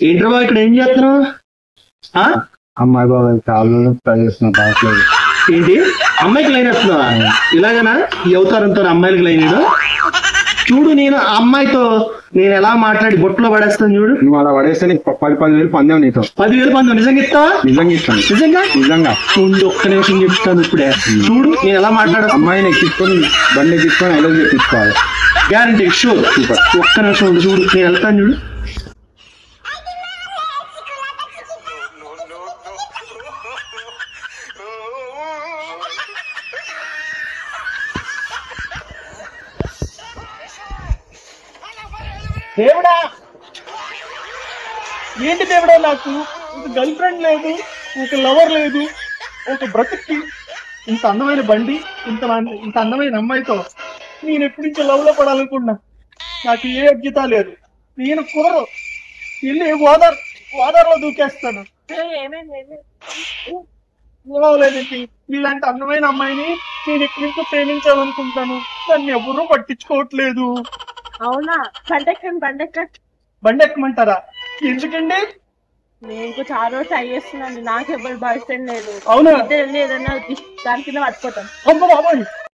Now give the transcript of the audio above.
ఏంట్రా బాబు ఇక్కడ ఏం చేస్తున్నావు? అమ్మాయి బాబాయ్ కాళ్ళు ట్రై చేస్తున్నా బాగలేదు. ఏంటి అమ్మాయికి లైన్ వేస్తున్నావా? ఇలాగనా ఈ అవతారంతో అమ్మాయిలకి లైన్ వేయడం? చూడు నేను ఆ అమ్మాయితో నేను ఎలా మాట్లాడి బొట్టులో పడేస్తాను చూడు. నువ్వు అలా పడేస్తే నీకు 10,000 పందాం నీతో. 10,000 పందెం నిజంగా ఇస్తావా? నిజంగా ఇస్తాను. నిజంగా నిజంగా ముందు ఒక్క నిమిషం చెప్తాను ఇప్పుడే. చూడు నేను ఎలా మాట్లాడతాను. అమ్మాయిని ఎక్కించుకొని బండి ఎక్కించుకొని ఐలవ్ చెప్పించుకోవాలి. Guarantee sure. సూపర్. ఒక్క నిమిషం ఉండు చూడు నేను వెళ్తాను చూడు. దేవుడా ఏంటి దేవుడా, నాకు ఒక గర్ల్ ఫ్రెండ్ లేదు, ఒక లవర్ లేదు, ఒక బ్రతుక్కి ఇంత అందమైన బండి, ఇంత అందమైన అమ్మాయితో నేను ఎప్పటి నుంచో లవ్ లో పడాలనుకున్నా. నాకు ఏ అభ్యత లేదు. నేను కుదరదు. వెళ్ళి గోదావరిలో దూకేస్తాను. లేదండి ఇలాంటి అందమైన అమ్మాయిని నేను ఎప్పటి నుంచో ప్రేమించాలనుకుంటాను. దాన్ని ఎవరూ పట్టించుకోవట్లేదు. అవునా? బండి ఎక్కమంటారా? ఎందుకండి? నేను చాలా రోజు ట్రై చేస్తున్నాను. నాకు ఎవరు బాయ్ ఫ్రెండ్ లేదు. అవునా? ఏదన్నా దాని కింద పట్టుకోతాను. అమ్మ బాబోయ్